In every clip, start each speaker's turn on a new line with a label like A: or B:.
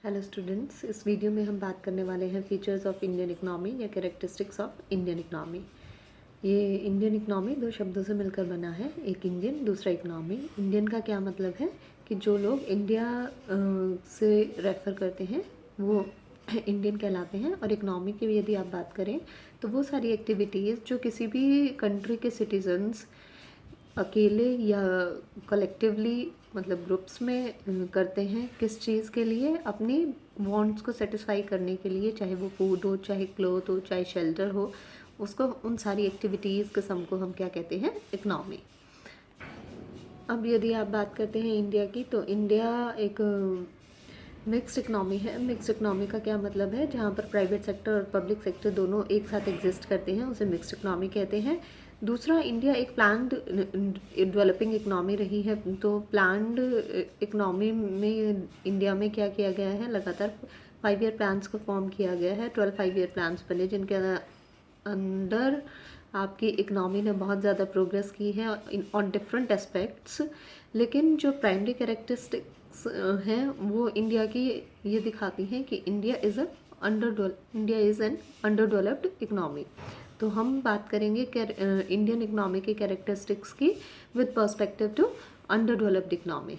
A: Hello students, इस video में हम बात करने वाले हैं फीचर्स ऑफ इंडियन इकनॉमी या कैरेक्टरिस्टिक्स ऑफ इंडियन इकनॉमी। ये इंडियन इकनॉमी दो शब्दों से मिलकर बना है, एक इंडियन दूसरा इकनॉमी। इंडियन का क्या मतलब है कि जो लोग इंडिया से रेफ़र करते हैं वो इंडियन कहलाते हैं। और इकनॉमी की भी यदि आप बात करें तो वो सारी एक्टिविटीज़ जो किसी भी कंट्री के सिटीजन्स अकेले या कलेक्टिवली मतलब ग्रुप्स में करते हैं, किस चीज़ के लिए, अपनी वांट्स को सेटिस्फाई करने के लिए, चाहे वो फूड हो, चाहे क्लोथ हो, चाहे शेल्टर हो, उसको उन सारी एक्टिविटीज़ के सम को हम क्या कहते हैं, इकनॉमी। अब यदि आप बात करते हैं इंडिया की, तो इंडिया एक मिक्स्ड इकनॉमी है। मिक्स्ड इकनॉमी का क्या मतलब है, जहाँ पर प्राइवेट सेक्टर और पब्लिक सेक्टर दोनों एक साथ एग्जिस्ट करते हैं, उसे मिक्स्ड इकनॉमी कहते हैं। दूसरा, इंडिया एक प्लान्ड डेवलपिंग इकनॉमी रही है। तो प्लान्ड इकनॉमी में इंडिया में क्या किया गया है, लगातार 5 ईयर प्लान्स को फॉर्म किया गया है। 12 5 ईयर प्लान्स बने जिनके अंदर आपकी इकनॉमी ने बहुत ज़्यादा प्रोग्रेस की है ऑन डिफरेंट एस्पेक्ट्स। लेकिन जो प्राइमरी कैरेक्टरिस्टिक्स हैं वो इंडिया की ये दिखाती हैं कि India is an under developed economy. तो हम बात करेंगे इंडियन इकनॉमी की कैरेक्टरिस्टिक्स की with perspective to under developed economy.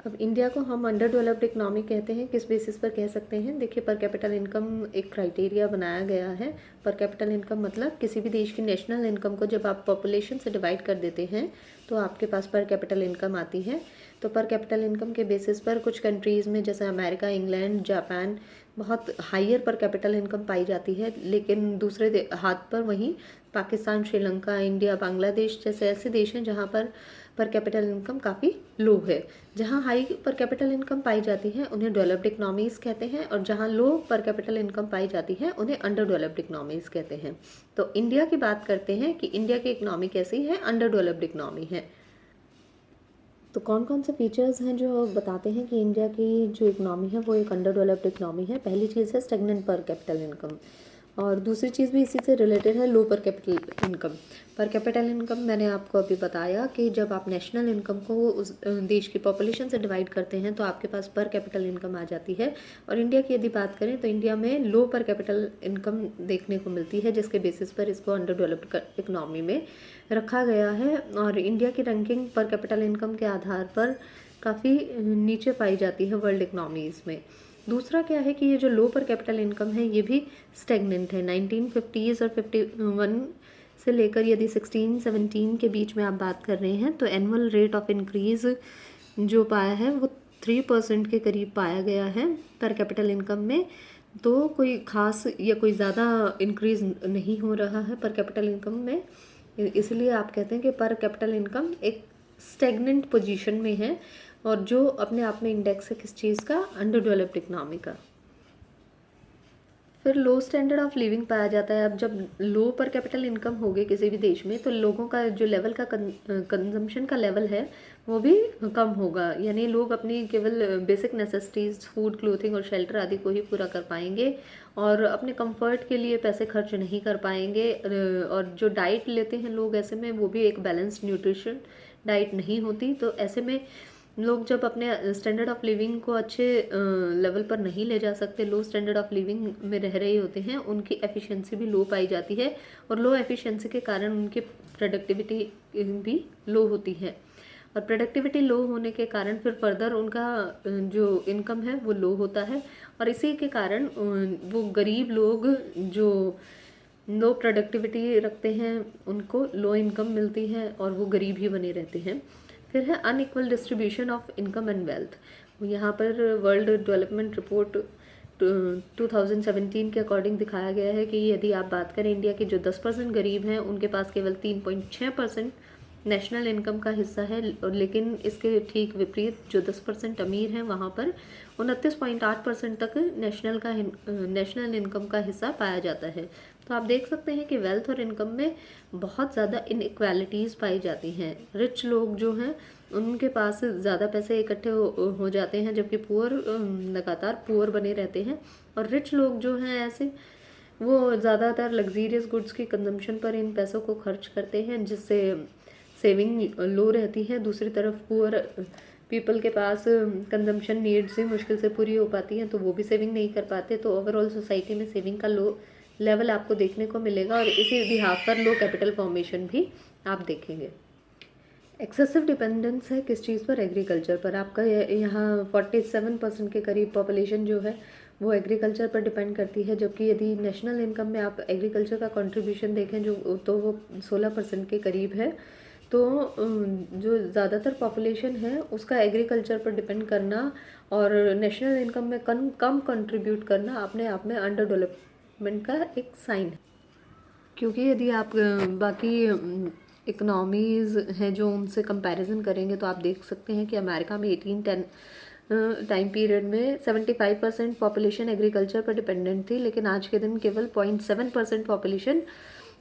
A: अब इंडिया को हम अंडर डेवलप्ड इकनॉमी कहते हैं, किस बेसिस पर कह सकते हैं। देखिए, पर कैपिटल इनकम एक क्राइटेरिया बनाया गया है। पर कैपिटल इनकम मतलब किसी भी देश की नेशनल इनकम को जब आप पॉपुलेशन से डिवाइड कर देते हैं तो आपके पास पर कैपिटल इनकम आती है। तो पर कैपिटल इनकम के बेसिस पर कुछ कंट्रीज़ में जैसे अमेरिका, इंग्लैंड, जापान बहुत हाइयर पर कैपिटल इनकम पाई जाती है। लेकिन दूसरे हाथ पर वहीं पाकिस्तान, श्रीलंका, इंडिया, बांग्लादेश जैसे ऐसे देश हैं जहाँ पर कैपिटल इनकम काफ़ी लो है। जहाँ हाई पर कैपिटल इनकम पाई जाती है उन्हें डेवलप्ड इकनॉमीज़ कहते हैं, और जहाँ लो पर कैपिटल इनकम पाई जाती है उन्हें अंडर डेवलप्ड इकनॉमीज़ कहते हैं। तो इंडिया की बात करते हैं कि इंडिया की इकनॉमी कैसी है, अंडर डेवलप्ड इकनॉमी है। तो कौन कौन से फीचर्स हैं जो बताते हैं कि इंडिया की जो इकनॉमी है वो एक अंडर डेवलप्ड इकनॉमी है। पहली चीज़ है स्टेगनेंट पर कैपिटल इनकम, और दूसरी चीज़ भी इसी से रिलेटेड है, लो पर कैपिटल इनकम। पर कैपिटल इनकम मैंने आपको अभी बताया कि जब आप नेशनल इनकम को उस देश की पॉपुलेशन से डिवाइड करते हैं तो आपके पास पर कैपिटल इनकम आ जाती है। और इंडिया की यदि बात करें तो इंडिया में लो पर कैपिटल इनकम देखने को मिलती है, जिसके बेसिस पर इसको अंडर डेवलप्ड इकनॉमी में रखा गया है। और इंडिया की रैंकिंग पर कैपिटल इनकम के आधार पर काफ़ी नीचे पाई जाती है वर्ल्ड इकनॉमीज़ में। दूसरा क्या है कि ये जो लो पर कैपिटल इनकम है ये भी स्टेगनेंट है। 1950s और 51 से लेकर यदि 16-17 के बीच में आप बात कर रहे हैं तो एनुअल रेट ऑफ इंक्रीज़ जो पाया है वो 3% के करीब पाया गया है पर कैपिटल इनकम में। तो कोई ख़ास या कोई ज़्यादा इंक्रीज़ नहीं हो रहा है पर कैपिटल इनकम में, इसलिए आप कहते हैं कि पर कैपिटल इनकम एक स्टेगनेंट पोजीशन में है, और जो अपने आप में इंडेक्स है किस चीज़ का, अंडर डेवलप्ड इकनॉमी का। फिर लो स्टैंडर्ड ऑफ लिविंग पाया जाता है। अब जब लो पर कैपिटल इनकम होगी किसी भी देश में तो लोगों का जो लेवल का कंजम्पशन का लेवल है वो भी कम होगा, यानी लोग अपनी केवल बेसिक नेसेसिटीज़, फूड, क्लोथिंग और शेल्टर आदि को ही पूरा कर पाएंगे और अपने कंफर्ट के लिए पैसे खर्च नहीं कर पाएंगे। और जो डाइट लेते हैं लोग ऐसे में वो भी एक बैलेंस्ड न्यूट्रिशन डाइट नहीं होती। तो ऐसे में लोग जब अपने स्टैंडर्ड ऑफ लिविंग को अच्छे लेवल पर नहीं ले जा सकते, लो स्टैंडर्ड ऑफ लिविंग में रह रहे होते हैं, उनकी एफिशिएंसी भी लो पाई जाती है, और लो एफिशिएंसी के कारण उनकी प्रोडक्टिविटी भी लो होती है। और प्रोडक्टिविटी लो होने के कारण फिर फर्दर उनका जो इनकम है वो लो होता है, और इसी के कारण वो गरीब लोग जो लो प्रोडक्टिविटी रखते हैं उनको लो इनकम मिलती है और वो गरीब ही बने रहते हैं। फिर है unequal distribution of income and wealth. यहाँ पर वर्ल्ड डेवलपमेंट रिपोर्ट 2017 के अकॉर्डिंग दिखाया गया है कि यदि आप बात करें इंडिया के जो 10% गरीब हैं उनके पास केवल 3.6% नेशनल इनकम का हिस्सा है, और लेकिन इसके ठीक विपरीत जो 10% अमीर हैं वहाँ पर 29.8% तक नेशनल इनकम का हिस्सा पाया जाता है। तो आप देख सकते हैं कि वेल्थ और इनकम में बहुत ज़्यादा इनइक्वालिटीज़ पाई जाती हैं। रिच लोग जो हैं उनके पास ज़्यादा पैसे इकट्ठे हो जाते हैं, जबकि पुअर लगातार पुअर बने रहते हैं। और रिच लोग जो हैं ऐसे वो ज़्यादातर लग्जीरियस गुड्स की कंजम्पशन पर इन पैसों को खर्च करते हैं, जिससे सेविंग लो रहती है। दूसरी तरफ पुअर पीपल के पास कंजम्पशन नीड्स ही मुश्किल से पूरी हो पाती हैं, तो वो भी सेविंग नहीं कर पाते। तो ओवरऑल सोसाइटी में सेविंग का लो लेवल आपको देखने को मिलेगा, और इसी बिहाफ पर लो कैपिटल फॉर्मेशन भी आप देखेंगे। एक्सेसिव डिपेंडेंस है किस चीज़ पर? एग्रीकल्चर पर। आपका यहाँ 47% के करीब पॉपुलेशन जो है वो एग्रीकल्चर पर डिपेंड करती है, जबकि यदि नेशनल इनकम में आप एग्रीकल्चर का कंट्रीब्यूशन देखें जो, तो वो 16% के करीब है। तो जो ज़्यादातर पॉपुलेशन है उसका एग्रीकल्चर पर डिपेंड करना और नेशनल इनकम में कम कंट्रीब्यूट करना अपने आप में अंडर डेवलपमेंट का एक साइन है। क्योंकि यदि आप बाकी इकनॉमीज़ हैं जो उनसे कंपैरिजन करेंगे तो आप देख सकते हैं कि अमेरिका में 1810 टाइम पीरियड में 75% पॉपुलेशन एग्रीकल्चर पर डिपेंडेंट थी, लेकिन आज के दिन केवल 0.7% पॉपुलेशन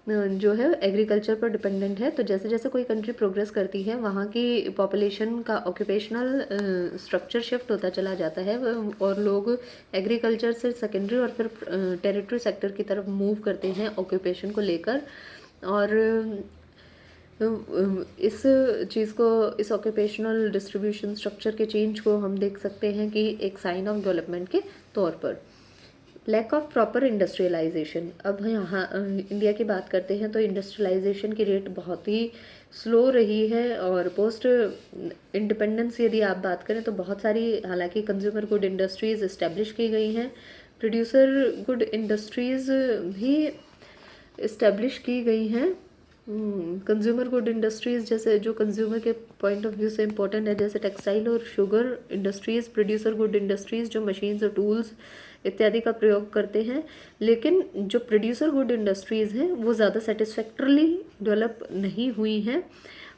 A: जो है एग्रीकल्चर पर डिपेंडेंट है। तो जैसे जैसे कोई कंट्री प्रोग्रेस करती है वहाँ की पॉपुलेशन का ऑक्यूपेशनल स्ट्रक्चर शिफ्ट होता चला जाता है, और लोग एग्रीकल्चर से सेकेंडरी और फिर टेरिटरी सेक्टर की तरफ मूव करते हैं ऑक्यूपेशन को लेकर। और इस चीज़ को, इस ऑक्यूपेशनल डिस्ट्रीब्यूशन स्ट्रक्चर के चेंज को हम देख सकते हैं कि एक साइन ऑफ डेवलपमेंट के तौर पर। Lack of proper industrialisation. अब यहाँ इंडिया की बात करते हैं तो इंडस्ट्रियलाइजेशन की रेट बहुत ही स्लो रही है, और पोस्ट इंडिपेंडेंस यदि आप बात करें तो बहुत सारी हालांकि कंज्यूमर गुड इंडस्ट्रीज़ इस्टेब्लिश की गई हैं, प्रोड्यूसर गुड इंडस्ट्रीज़ भी इस्टेब्लिश की गई हैं। कंज्यूमर गुड इंडस्ट्रीज़ जैसे जो कंज्यूमर के पॉइंट ऑफ व्यू से इम्पोर्टेंट है, जैसे टेक्सटाइल और sugar industries, producer good industries जो मशीन्स और टूल्स इत्यादि का प्रयोग करते हैं। लेकिन जो प्रोड्यूसर गुड इंडस्ट्रीज़ हैं वो ज़्यादा सेटिस्फैक्टरली डेवलप नहीं हुई हैं,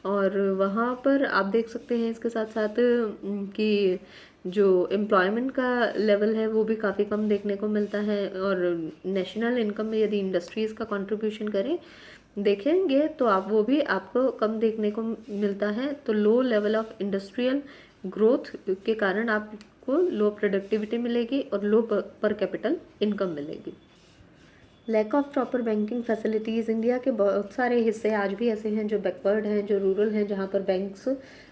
A: और वहाँ पर आप देख सकते हैं इसके साथ साथ कि जो एम्प्लॉयमेंट का लेवल है वो भी काफ़ी कम देखने को मिलता है। और नेशनल इनकम में यदि इंडस्ट्रीज़ का कंट्रीब्यूशन करें देखेंगे तो आप वो भी आपको कम देखने को मिलता है। तो low level of industrial growth के कारण आपको लो प्रोडक्टिविटी मिलेगी और लो पर कैपिटल इनकम मिलेगी। Lack of proper banking facilities. India के बहुत सारे हिस्से आज भी ऐसे हैं जो बैकवर्ड हैं, जो रूरल हैं, जहाँ पर बैंक्स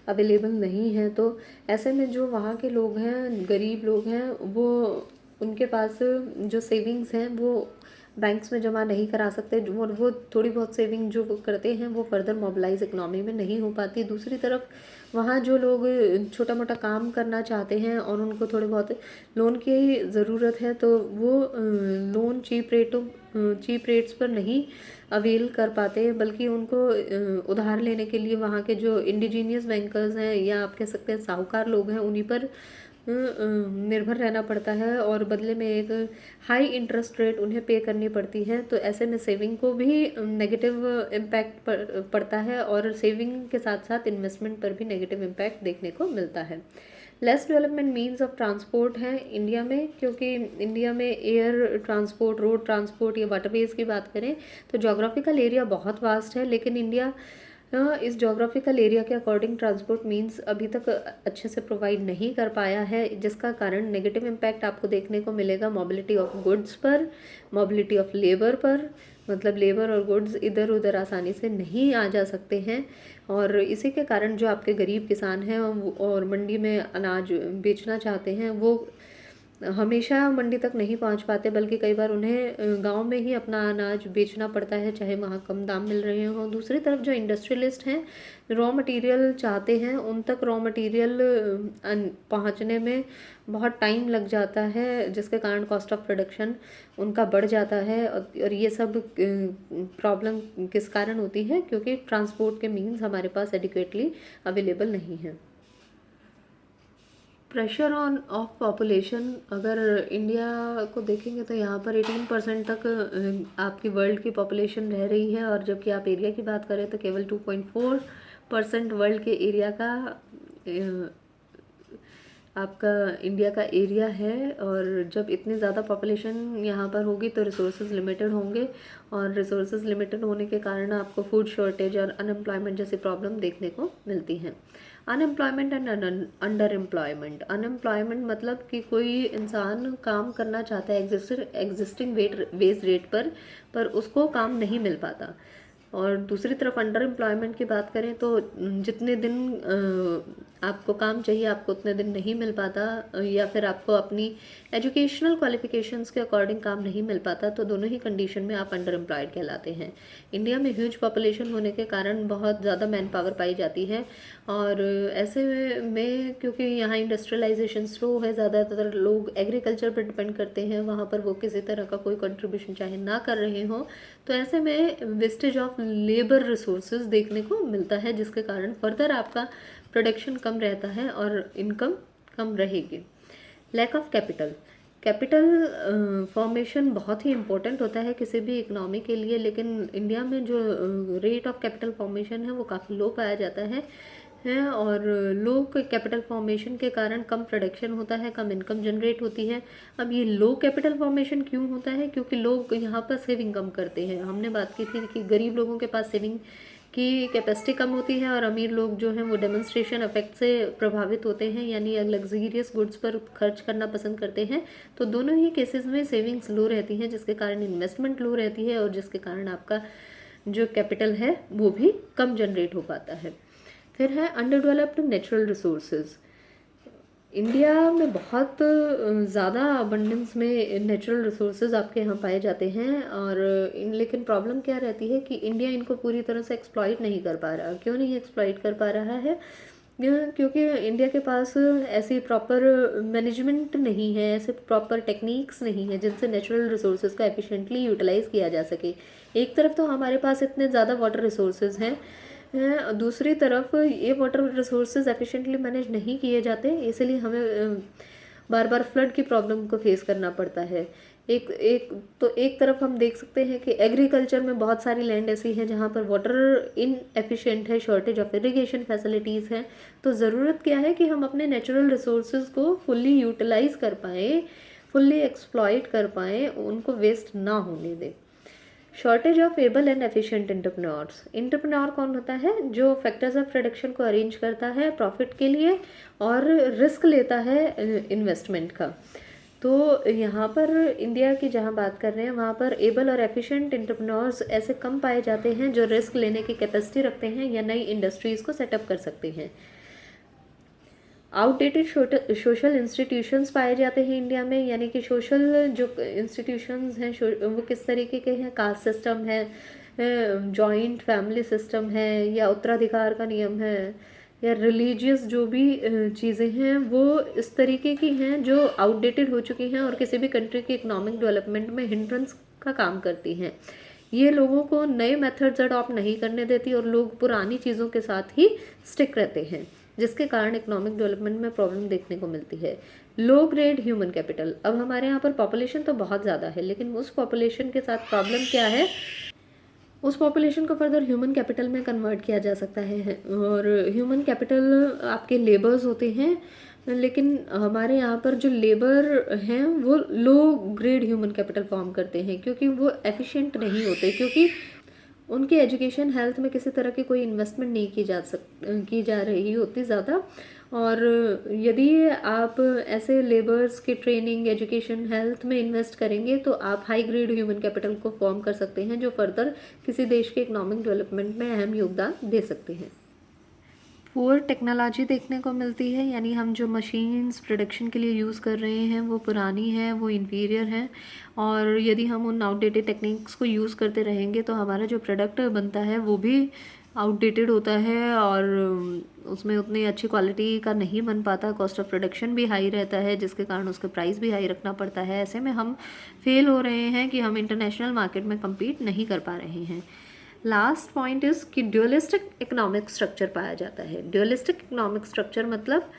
A: अवेलेबल नहीं हैं। तो ऐसे में जो वहाँ के लोग हैं, गरीब लोग हैं, वो उनके पास जो सेविंग्स हैं वो बैंक्स में जमा नहीं करा सकते, वो थोड़ी बहुत सेविंग जो वो करते हैं वो फर्दर मोबिलाइज इकनॉमी में नहीं हो पाती। दूसरी तरफ वहाँ जो लोग छोटा मोटा काम करना चाहते हैं और उनको थोड़े बहुत लोन की ज़रूरत है, तो वो लोन चीप रेट्स पर नहीं अवेल कर पाते, बल्कि उनको उधार लेने के लिए वहाँ के जो इंडिजीनियस बैंकर्स हैं या आप कह सकते हैं साहूकार लोग हैं उन्हीं पर निर्भर रहना पड़ता है, और बदले में एक हाई इंटरेस्ट रेट उन्हें पे करनी पड़ती है। तो ऐसे में सेविंग को भी नेगेटिव इम्पैक्ट पड़ता है, और सेविंग के साथ साथ इन्वेस्टमेंट पर भी नेगेटिव इम्पैक्ट देखने को मिलता है। Less development means of transport है इंडिया में, क्योंकि इंडिया में एयर ट्रांसपोर्ट, रोड ट्रांसपोर्ट या वाटरवेज की बात करें तो जोग्राफिकल एरिया बहुत वास्ट है, लेकिन इंडिया इस जोग्राफिकल एरिया के अकॉर्डिंग ट्रांसपोर्ट मीन्स अभी तक अच्छे से प्रोवाइड नहीं कर पाया है, जिसका कारण नेगेटिव इम्पैक्ट आपको देखने को मिलेगा मोबिलिटी ऑफ गुड्स पर, मोबिलिटी ऑफ लेबर पर। मतलब लेबर और गुड्स इधर उधर आसानी से नहीं आ जा सकते हैं, और इसी के कारण जो आपके गरीब किसान हैं और मंडी में अनाज बेचना चाहते हैं वो हमेशा मंडी तक नहीं पहुंच पाते, बल्कि कई बार उन्हें गांव में ही अपना अनाज बेचना पड़ता है, चाहे वहाँ कम दाम मिल रहे हों। दूसरी तरफ जो इंडस्ट्रियलिस्ट हैं, रॉ मटेरियल चाहते हैं, उन तक रॉ मटेरियल पहुँचने में बहुत टाइम लग जाता है, जिसके कारण कॉस्ट ऑफ प्रोडक्शन उनका बढ़ जाता है। और ये सब प्रॉब्लम किस कारण होती है? क्योंकि ट्रांसपोर्ट के मीन्स हमारे पास एडिक्वेटली अवेलेबल नहीं है। Pressure on off population. अगर इंडिया को देखेंगे तो यहाँ पर 18% तक आपकी वर्ल्ड की पॉपुलेशन रह रही है, और जबकि आप एरिया की बात करें तो केवल 2.4% वर्ल्ड के एरिया का आपका इंडिया का एरिया है। और जब इतनी ज़्यादा पॉपुलेशन यहाँ पर होगी तो रिसोर्सेज लिमिटेड होंगे, और रिसोर्सेज लिमिटेड होने के कारण आपको फूड शॉर्टेज और अनएम्प्लॉयमेंट जैसी प्रॉब्लम देखने को मिलती हैं। Unemployment and under employment. Unemployment मतलब कि कोई इंसान काम करना चाहता है एग्जिस्टिंग वेज रेट पर उसको काम नहीं मिल पाता। और दूसरी तरफ अंडर एम्प्लॉयमेंट की बात करें तो जितने दिन आपको काम चाहिए आपको उतने दिन नहीं मिल पाता, या फिर आपको अपनी एजुकेशनल क्वालिफिकेशंस के अकॉर्डिंग काम नहीं मिल पाता, तो दोनों ही कंडीशन में आप अंडर एम्प्लॉयड कहलाते हैं। इंडिया में ह्यूज पॉपुलेशन होने के कारण बहुत ज़्यादा मैन पावर पाई जाती है, और ऐसे में क्योंकि यहाँ इंडस्ट्रियलाइजेशन स्लो है, ज़्यादातर लोग एग्रीकल्चर पर डिपेंड करते हैं, वहाँ पर वो किसी तरह का कोई कंट्रीब्यूशन चाहे ना कर रहे हों, तो ऐसे में वेस्टेज ऑफ लेबर रिसोर्सेज देखने को मिलता है, जिसके कारण फर्दर आपका प्रोडक्शन कम रहता है और इनकम कम रहेगी। Lack of capital, capital formation बहुत ही इम्पोर्टेंट होता है किसी भी इकोनॉमी के लिए, लेकिन इंडिया में जो रेट ऑफ कैपिटल फॉर्मेशन है वो काफ़ी लो पाया जाता है, और लो कैपिटल फॉर्मेशन के कारण कम प्रोडक्शन होता है, कम इनकम जनरेट होती है। अब ये लो कैपिटल फॉर्मेशन क्यों होता है? क्योंकि लोग यहाँ पर सेविंग कम करते हैं। हमने बात की थी कि गरीब लोगों के पास सेविंग की कैपेसिटी कम होती है, और अमीर लोग जो हैं वो डेमोन्स्ट्रेशन इफेक्ट से प्रभावित होते हैं, यानी लग्जरियस गुड्स पर खर्च करना पसंद करते हैं। तो दोनों ही केसेस में सेविंग्स लो रहती हैं, जिसके कारण इन्वेस्टमेंट लो रहती है, और जिसके कारण आपका जो कैपिटल है वो भी कम जनरेट हो पाता है। फिर है under developed natural resources. India में बहुत ज़्यादा अबंडेंस में नेचुरल रिसोर्सेज आपके यहाँ पाए जाते हैं, और लेकिन प्रॉब्लम क्या रहती है कि इंडिया इनको पूरी तरह से एक्सप्लॉइट नहीं कर पा रहा। क्यों नहीं एक्सप्लॉइट कर पा रहा है? क्योंकि इंडिया के पास ऐसी प्रॉपर मैनेजमेंट नहीं है, ऐसे प्रॉपर टेक्निक्स नहीं है जिनसे नेचुरल रिसोर्सेज का एफिशिएंटली यूटिलाइज़ किया जा सके। एक तरफ तो हमारे पास इतने ज़्यादा वाटर रिसोर्सेज हैं, दूसरी तरफ ये वाटर रिसोर्सेज एफिशिएंटली मैनेज नहीं किए जाते, इसलिए हमें बार बार फ्लड की प्रॉब्लम को फेस करना पड़ता है। एक तरफ हम देख सकते हैं कि एग्रीकल्चर में बहुत सारी लैंड ऐसी है जहाँ पर वाटर इनएफिशिएंट है, शॉर्टेज ऑफ इरिगेशन फैसिलिटीज़ हैं। तो ज़रूरत क्या है कि हम अपने नेचुरल रिसोर्सेज को फुल्ली यूटिलाइज कर पाएँ, फुल्ली एक्सप्लॉइट कर पाएँ, उनको वेस्ट ना होने दें। Shortage of able and efficient entrepreneurs. Entrepreneur कौन होता है? जो फैक्टर्स ऑफ प्रोडक्शन को अरेंज करता है प्रॉफिट के लिए और रिस्क लेता है इन्वेस्टमेंट का। तो यहाँ पर इंडिया की जहाँ बात कर रहे हैं वहाँ पर एबल और एफिशिएंट एंटरप्रेन्योर्स ऐसे कम पाए जाते हैं जो रिस्क लेने की कैपेसिटी रखते हैं या नई इंडस्ट्रीज़ को सेटअप कर सकते हैं। आउटडेटेड सोशल इंस्टीट्यूशंस पाए जाते हैं इंडिया में, यानी कि सोशल जो इंस्टीट्यूशंस हैं वो किस तरीके के हैं? कास्ट सिस्टम है, जॉइंट फैमिली सिस्टम है, या उत्तराधिकार का नियम है, या रिलीजियस जो भी चीज़ें हैं वो इस तरीके की हैं जो आउटडेटेड हो चुकी हैं और किसी भी कंट्री की इकोनॉमिक डेवलपमेंट में हिंड्रेंस का काम करती हैं। ये लोगों को नए मेथड्स अडॉप्ट नहीं करने देती और लोग पुरानी चीज़ों के साथ ही स्टिक रहते हैं, जिसके कारण इकोनॉमिक डेवलपमेंट में प्रॉब्लम देखने को मिलती है। Low grade human capital. अब हमारे यहाँ पर पॉपुलेशन तो बहुत ज़्यादा है, लेकिन उस पॉपुलेशन के साथ प्रॉब्लम क्या है? उस पॉपुलेशन को फर्दर ह्यूमन कैपिटल में कन्वर्ट किया जा सकता है, और ह्यूमन कैपिटल आपके लेबर्स होते हैं, लेकिन हमारे यहाँ पर जो लेबर हैं वो low grade human capital form करते हैं, क्योंकि वो एफिशिएंट नहीं होते, क्योंकि उनकी एजुकेशन हेल्थ में किसी तरह की कोई इन्वेस्टमेंट नहीं की जा रही होती ज़्यादा। और यदि आप ऐसे लेबर्स की ट्रेनिंग, एजुकेशन, हेल्थ में इन्वेस्ट करेंगे तो आप हाई ग्रेड ह्यूमन कैपिटल को फॉर्म कर सकते हैं, जो फर्दर किसी देश के इकोनॉमिक डेवलपमेंट में अहम योगदान दे सकते हैं। पुअर टेक्नोलॉजी देखने को मिलती है, यानी हम जो मशीन्स प्रोडक्शन के लिए यूज़ कर रहे हैं वो पुरानी है, वो इन्फीरियर है, और यदि हम उन आउटडेटेड टेक्निक्स को यूज़ करते रहेंगे तो हमारा जो प्रोडक्ट बनता है वो भी आउटडेटेड होता है और उसमें उतनी अच्छी क्वालिटी का नहीं बन पाता, कॉस्ट ऑफ प्रोडक्शन भी हाई रहता है, जिसके कारण उसका प्राइस भी हाई रखना पड़ता है। ऐसे में हम फेल हो रहे हैं कि हम इंटरनेशनल मार्केट में कम्पीट नहीं कर पा रहे हैं। लास्ट पॉइंट इज़ कि ड्यूअलिस्टिक इकोनॉमिक स्ट्रक्चर पाया जाता है। ड्यूअलिस्टिक इकोनॉमिक स्ट्रक्चर मतलब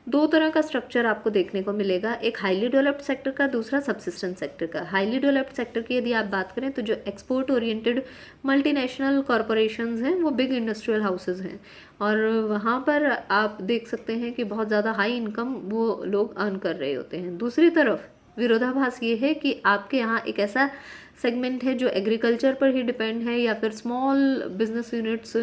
A: दो तरह का स्ट्रक्चर आपको देखने को मिलेगा, एक हाईली डेवलप्ड सेक्टर का, दूसरा सबसिस्टेंस सेक्टर का। हाईली डेवलप्ड सेक्टर की यदि आप बात करें तो जो एक्सपोर्ट ओरिएंटेड मल्टीनेशनल कॉरपोरेशंस हैं वो बिग इंडस्ट्रियल हाउसेज हैं, और वहाँ पर आप देख सकते हैं कि बहुत ज़्यादा हाई इनकम वो लोग अर्न कर रहे होते हैं। दूसरी तरफ विरोधाभास ये है कि आपके यहाँ एक ऐसा सेगमेंट है जो एग्रीकल्चर पर ही डिपेंड है, या फिर स्मॉल बिजनेस यूनिट्स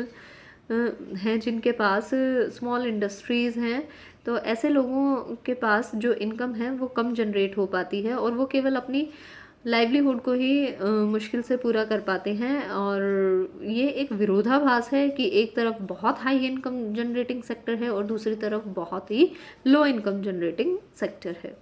A: हैं जिनके पास स्मॉल इंडस्ट्रीज़ हैं। तो ऐसे लोगों के पास जो इनकम है वो कम जनरेट हो पाती है, और वो केवल अपनी लाइवलीहुड को ही मुश्किल से पूरा कर पाते हैं। और ये एक विरोधाभास है कि एक तरफ बहुत हाई इनकम जनरेटिंग सेक्टर है और दूसरी तरफ बहुत ही लो इनकम जनरेटिंग सेक्टर है।